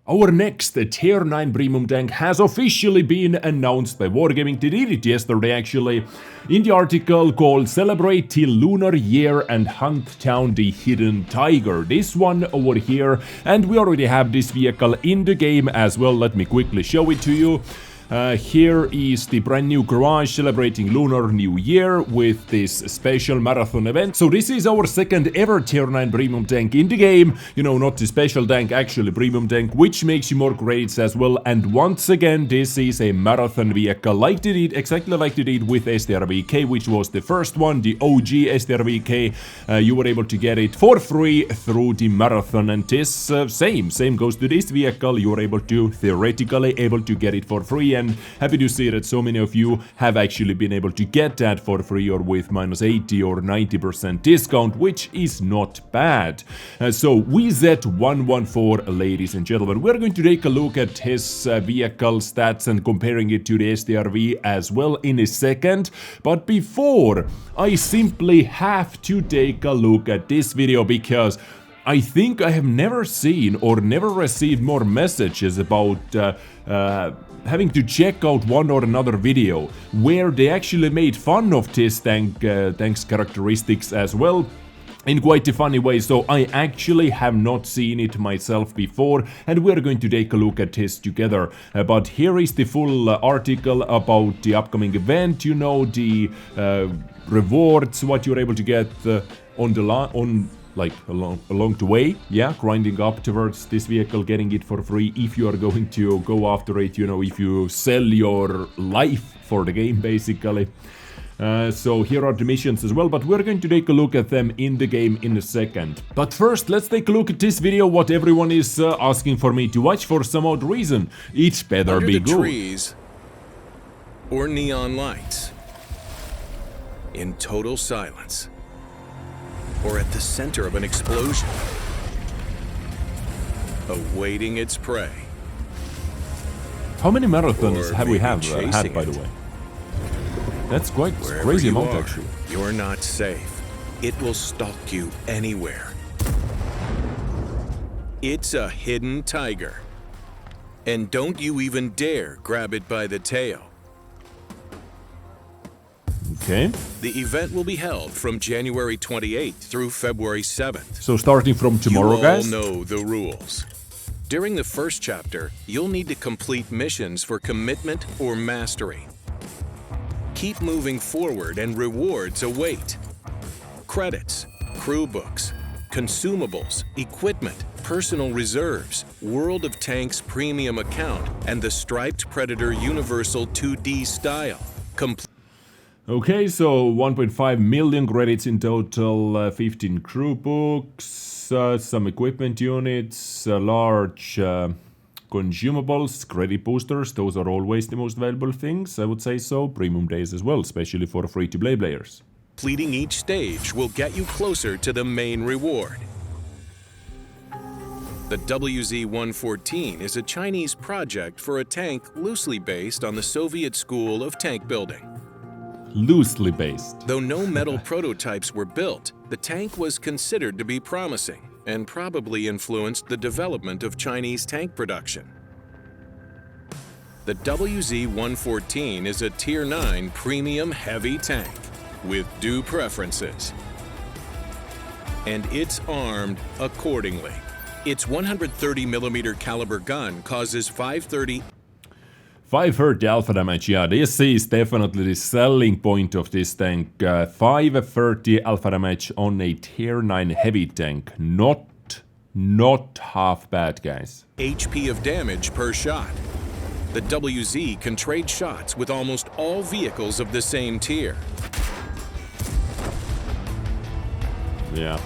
Our next Tier 9 premium tank has officially been announced by Wargaming. They did it yesterday actually, in the article called Celebrate the Lunar Year and Hunt Down the Hidden Tiger. This one over here, and we already have this vehicle in the game as well. Let me quickly show it to you. Here is the brand new garage celebrating Lunar New Year with this special marathon event. So this is our second ever Tier 9 premium tank in the game. You know, not the special tank, actually premium tank, which makes you more credits as well. And once again, this is a marathon vehicle like they did, exactly like they did with STRVK, which was the first one, the OG STRVK. You were able to get it for free through the marathon, and this same goes to this vehicle. You were able to, theoretically, able to get it for free. And happy to see that so many of you have actually been able to get that for free or with minus 80 or 90% discount, which is not bad. So WZ-114, ladies and gentlemen, we're going to take a look at his vehicle stats and comparing it to the STRV as well in a second. But before, I simply have to take a look at this video because I think I have never seen or never received more messages about having to check out one or another video where they actually made fun of this tank's characteristics as well, in quite a funny way. So I actually have not seen it myself before, and we're going to take a look at this together. But here is the full article about the upcoming event, you know, the rewards, what you're able to get on the along the way, yeah, grinding up towards this vehicle, getting it for free if you are going to go after it, you know, if you sell your life for the game, basically. So here are the missions as well, but we're going to take a look at them in the game in a second. But first, let's take a look at this video, what everyone is asking for me to watch for some odd reason. It better be good. Trees or neon lights, in total silence, or at the center of an explosion, awaiting its prey. How many marathons have we had, by the way? That's quite crazy amount, actually. You're not safe. It will stalk you anywhere. It's a hidden tiger. And don't you even dare grab it by the tail. Okay. The event will be held from January 28th through February 7th. So starting from tomorrow, guys? You all know the rules. During the first chapter, you'll need to complete missions for commitment or mastery. Keep moving forward and rewards await. Credits, crew books, consumables, equipment, personal reserves, World of Tanks premium account, and the Striped Predator Universal 2D style. Okay, so 1.5 million credits in total, 15 crew books, some equipment units, large consumables, credit boosters. Those are always the most valuable things, I would say so. Premium days as well, especially for free-to-play players. Completing each stage will get you closer to the main reward. The WZ-114 is a Chinese project for a tank loosely based on the Soviet school of tank building. Loosely based. Though no metal prototypes were built, the tank was considered to be promising and probably influenced the development of Chinese tank production. The WZ-114 is a Tier 9 premium heavy tank with due preferences. And it's armed accordingly. Its 130mm caliber gun causes 530 alpha damage, yeah, this is definitely the selling point of this tank. 530 alpha damage on a Tier 9 heavy tank. Not half bad, guys. HP of damage per shot. The WZ can trade shots with almost all vehicles of the same tier. Yeah.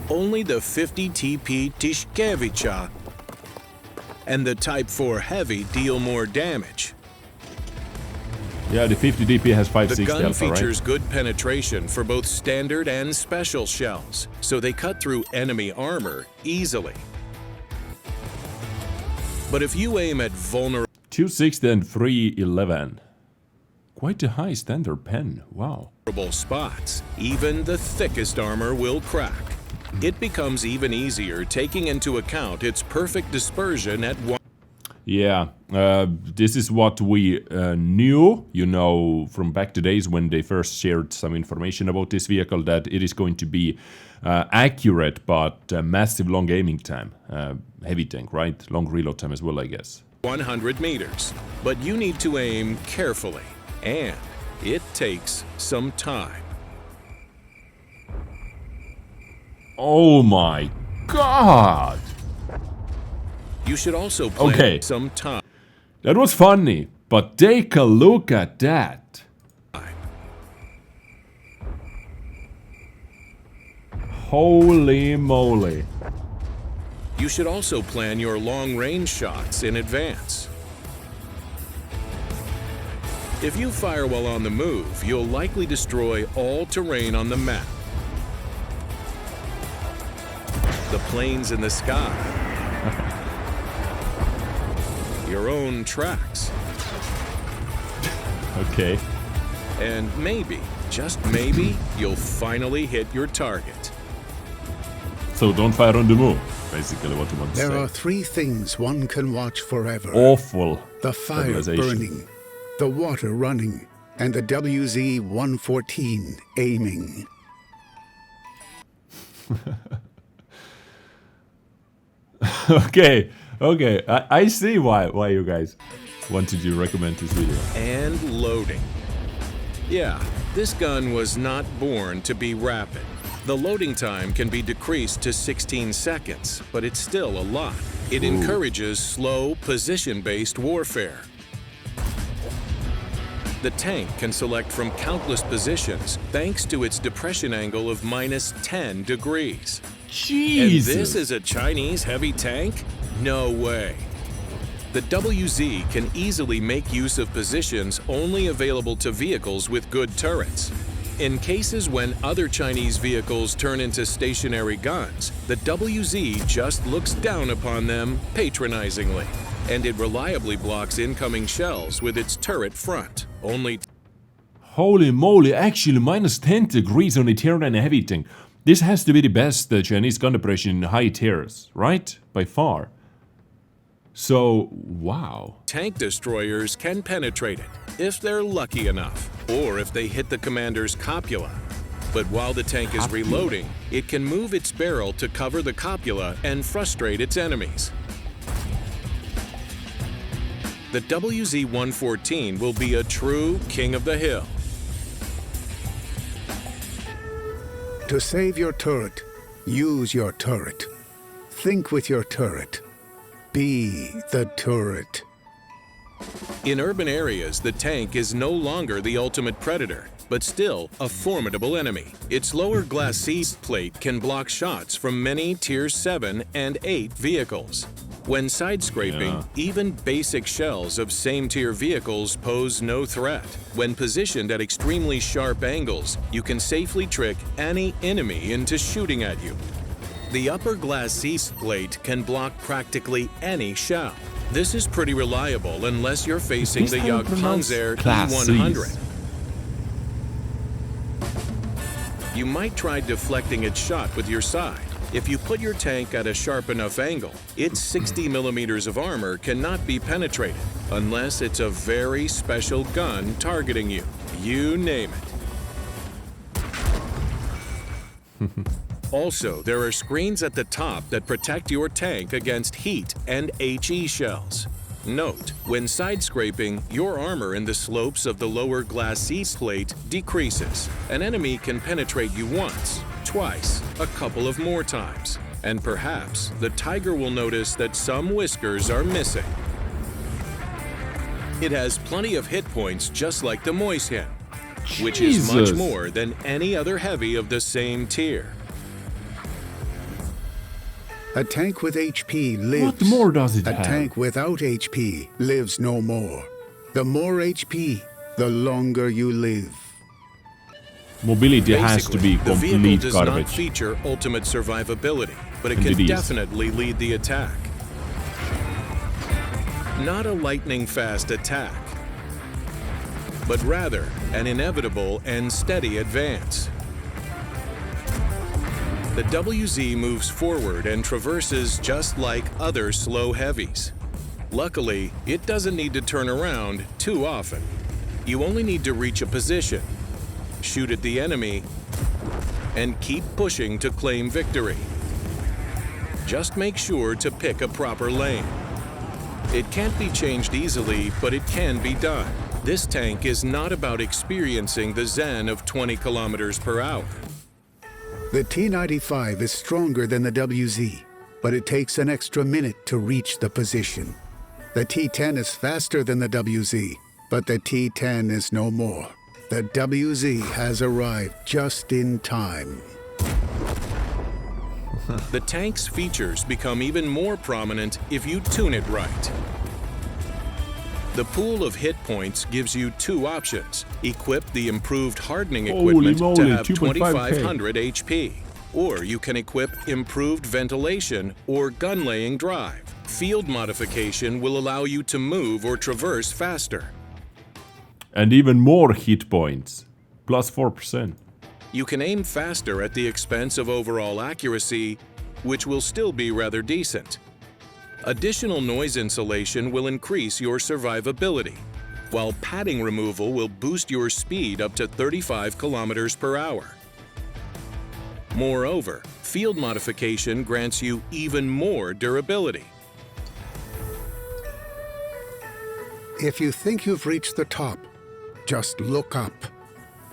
Only the 50 TP Tishkevich and the Type 4 Heavy deal more damage. Yeah, the 50 DP has 560 The gun alpha, features right? good penetration for both standard and special shells, so they cut through enemy armor easily. But if you aim at vulnerable 260 and 311. Quite a high standard pen, wow. spots, even the thickest armor will crack. It becomes even easier taking into account its perfect dispersion at one. Yeah, this is what we knew, you know, from back to days when they first shared some information about this vehicle, that it is going to be accurate but massive long aiming time. Heavy tank, right? Long reload time as well, I guess. 100 meters, but you need to aim carefully, and it takes some time. Oh my god! You should also plan some time. That was funny, but take a look at that. Holy moly. You should also plan your long-range shots in advance. If you fire while on the move, you'll likely destroy all terrain on the map. The planes in the sky. Your own tracks. Okay. And maybe, just maybe, you'll finally hit your target. So don't fire on the move, basically what you want to say. There are three things one can watch forever. Awful. The fire burning, the water running, and the WZ-114 aiming. Okay. I see why you guys wanted to recommend this video. And loading. Yeah, this gun was not born to be rapid. The loading time can be decreased to 16 seconds, but it's still a lot. It encourages slow, position-based warfare. The tank can select from countless positions thanks to its depression angle of -10 degrees. Jesus! And this is a Chinese heavy tank? No way. The WZ can easily make use of positions only available to vehicles with good turrets. In cases when other Chinese vehicles turn into stationary guns, the WZ just looks down upon them patronizingly, and it reliably blocks incoming shells with its turret front. Holy moly, actually -10 degrees on a tier 9 heavy tank. This has to be the best Chinese gun depression in high tiers, right? By far. So, wow. Tank destroyers can penetrate it, if they're lucky enough, or if they hit the commander's copula. But while the tank is reloading, it can move its barrel to cover the copula and frustrate its enemies. The WZ-114 will be a true king of the hill. To save your turret, use your turret. Think with your turret. Be the turret. In urban areas, the tank is no longer the ultimate predator, but still a formidable enemy. Its lower glacis plate can block shots from many Tier 7 and 8 vehicles. When side-scraping, even basic shells of same-tier vehicles pose no threat. When positioned at extremely sharp angles, you can safely trick any enemy into shooting at you. The upper glacis plate can block practically any shell. This is pretty reliable unless you're facing the Jagdpanzer E100. You might try deflecting its shot with your side. If you put your tank at a sharp enough angle, its 60 millimeters of armor cannot be penetrated unless it's a very special gun targeting you. You name it. Also, there are screens at the top that protect your tank against heat and HE shells. Note, when side-scraping, your armor in the slopes of the lower glacis plate decreases. An enemy can penetrate you once, twice, a couple of more times, and perhaps the Tiger will notice that some whiskers are missing. It has plenty of hit points just like the Moishen, which is much more than any other heavy of the same tier. A tank with HP lives. What more does it have? A tank without HP lives no more. The more HP, the longer you live. Mobility has to be the vehicle complete does garbage. not feature ultimate survivability, but it can definitely lead the attack. Not a lightning-fast attack, but rather an inevitable and steady advance. The WZ moves forward and traverses just like other slow heavies. Luckily, it doesn't need to turn around too often. You only need to reach a position, shoot at the enemy, and keep pushing to claim victory. Just make sure to pick a proper lane. It can't be changed easily, but it can be done. This tank is not about experiencing the zen of 20 kilometers per hour. The T-95 is stronger than the WZ, but it takes an extra minute to reach the position. The T-10 is faster than the WZ, but the T-10 is no more. The WZ has arrived just in time. The tank's features become even more prominent if you tune it right. The pool of hit points gives you two options. Equip the improved hardening equipment to have 2500 HP. Or you can equip improved ventilation or gun-laying drive. Field modification will allow you to move or traverse faster. And even more hit points. Plus 4%. You can aim faster at the expense of overall accuracy, which will still be rather decent. Additional noise insulation will increase your survivability, while padding removal will boost your speed up to 35 kilometers per hour. Moreover, field modification grants you even more durability. If you think you've reached the top, just look up.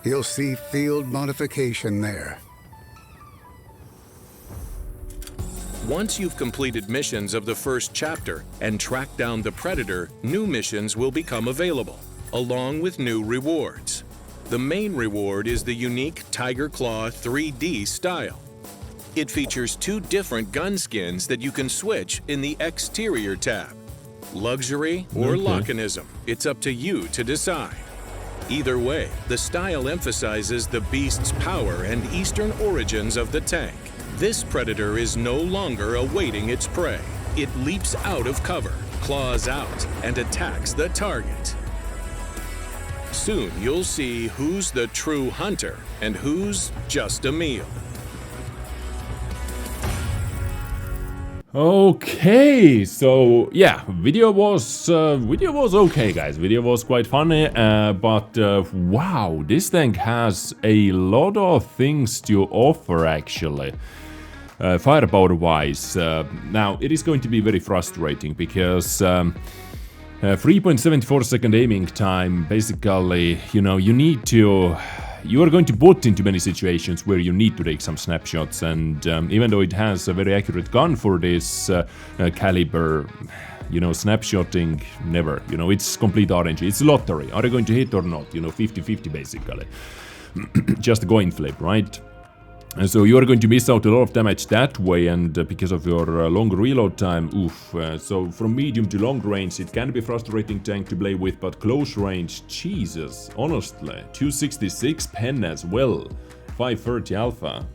You'll see field modification there. Once you've completed missions of the first chapter and tracked down the Predator, new missions will become available, along with new rewards. The main reward is the unique Tiger Claw 3D style. It features two different gun skins that you can switch in the Exterior tab. Luxury or Lockenism, it's up to you to decide. Either way, the style emphasizes the beast's power and eastern origins of the tank. This Predator is no longer awaiting its prey. It leaps out of cover, claws out, and attacks the target. Soon you'll see who's the true hunter and who's just a meal. Okay, so yeah, video was okay, guys. Video was quite funny, but wow, this tank has a lot of things to offer actually, firepower wise. Now it is going to be very frustrating because 3.74 second aiming time, basically, you are going to put into many situations where you need to take some snapshots, and even though it has a very accurate gun for this caliber, snapshotting, never, it's complete RNG, it's lottery, are you going to hit or not, 50-50 basically, just a coin flip, right? And so you are going to miss out a lot of damage that way, and because of your long reload time, oof. So from medium to long range, it can be a frustrating tank to play with, but close range, Jesus, honestly, 266 pen as well, 530 alpha.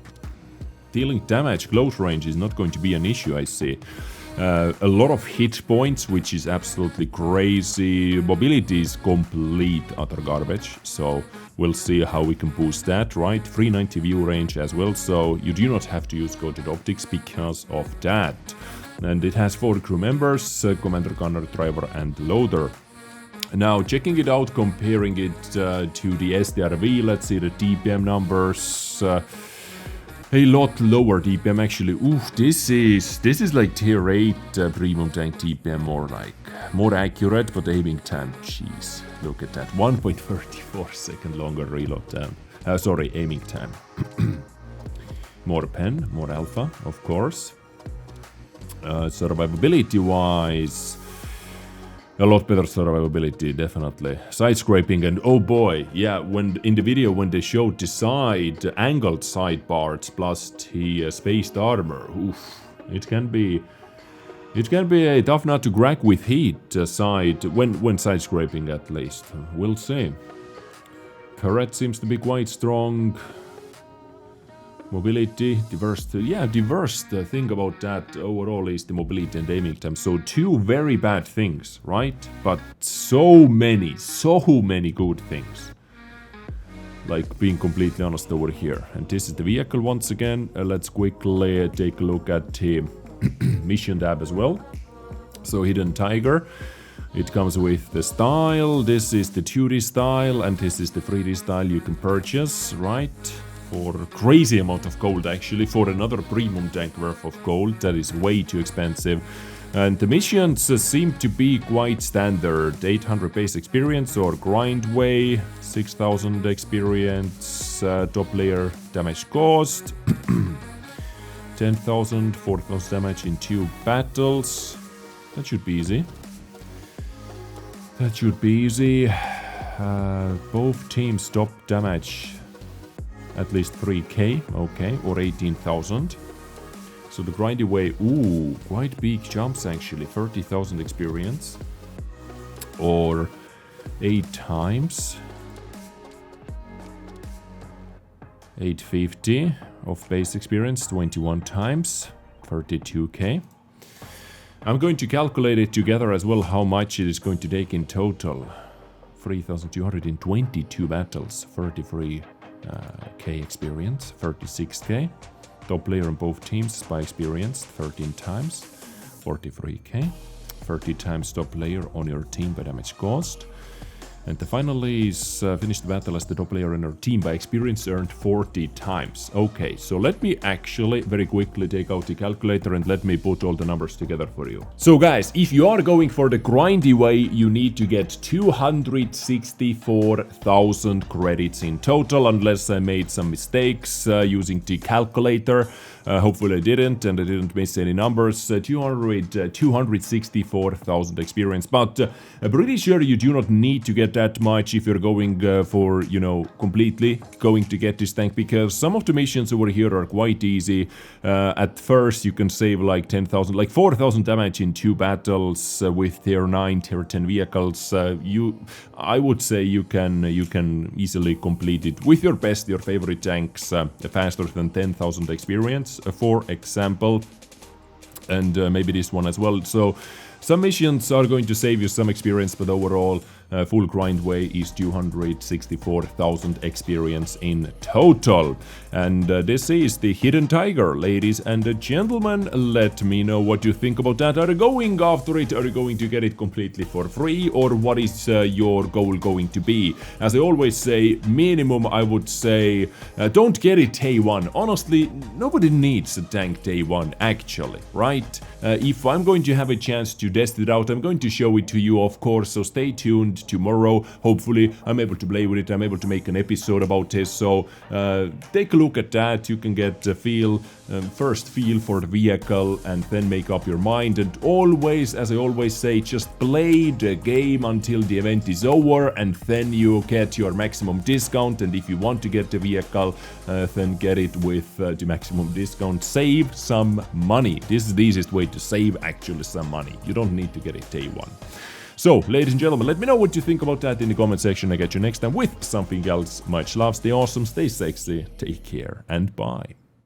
Dealing damage close range is not going to be an issue, I see. A lot of hit points, which is absolutely crazy. Mobility is complete utter garbage, so we'll see how we can boost that, right? 390 view range as well, so you do not have to use coated optics because of that. And it has 4 crew members, commander, gunner, driver and loader. Now, checking it out, comparing it to the SDRV, let's see the DPM numbers. A lot lower DPM actually. Oof, this is like tier 8 premium tank DPM, more accurate, but aiming time, jeez, look at that, 1.34 second longer reload time. Aiming time. More pen, more alpha, of course. Survivability wise, a lot better survivability, definitely. Side scraping, and oh boy, yeah, when in the video when they showed the angled side parts plus the spaced armor, oof, it can be a tough nut to crack with heat when side scraping at least. We'll see. Turret seems to be quite strong. Mobility, diverse. The thing about that overall is the mobility and aiming time. So 2 very bad things, right? But so many good things. Like, being completely honest over here. And this is the vehicle once again. Let's quickly take a look at the mission tab as well. So, Hidden Tiger. It comes with the style. This is the 2D style, and this is the 3D style you can purchase, right? For a crazy amount of gold, actually. For another premium tank worth of gold. That is way too expensive. And the missions seem to be quite standard. 800 base experience or grind way, 6000 experience, top layer damage cost, 10,000, 4,000 damage in 2 battles. That should be easy. That should be easy. Both teams top damage at least 3k, okay, or 18,000. So the grindy way, ooh, quite big jumps actually, 30,000 experience. Or 8 times. 850 of base experience, 21 times, 32k. I'm going to calculate it together as well, how much it is going to take in total. 3,222 battles, 33k experience, 36k. Top player on both teams by experience, 13 times, 43k. 30 times top player on your team by damage cost. And the finally is finish the battle as the top player in our team by experience earned 40 times. Okay, so let me actually very quickly take out the calculator and let me put all the numbers together for you. So guys, if you are going for the grindy way, you need to get 264,000 credits in total, unless I made some mistakes using the calculator. Hopefully I didn't, and I didn't miss any numbers. 264,000 experience, but I'm pretty sure you do not need to get that much if you're going for, you know, completely going to get this tank, because some of the missions over here are quite easy. At first you can save like 10,000, like 4,000 damage in 2 battles with tier 9, tier 10 vehicles. I would say you can easily complete it with your best, your favorite tanks faster than 10,000 experience. For example, and maybe this one as well. So some missions are going to save you some experience, but overall full grind way is 264,000 experience in total. And this is the Hidden Tiger, ladies and gentlemen. Let me know what you think about that. Are you going after it? Are you going to get it completely for free? Or what is your goal going to be? As I always say, minimum I would say don't get it day one. Honestly, nobody needs a tank day one actually, right? If I'm going to have a chance to test it out, I'm going to show it to you, of course, so stay tuned. Tomorrow hopefully I'm able to play with it, I'm able to make an episode about this, so take a look at that. You can get a feel, first feel for the vehicle, and then make up your mind. And always, as I always say, just play the game until the event is over, and then you get your maximum discount. And if you want to get the vehicle, then get it with the maximum discount. Save some money. This is the easiest way to save actually some money. You don't need to get it day one. So, ladies and gentlemen, let me know what you think about that in the comment section. I get you next time with something else. Much love, stay awesome, stay sexy, take care, and bye.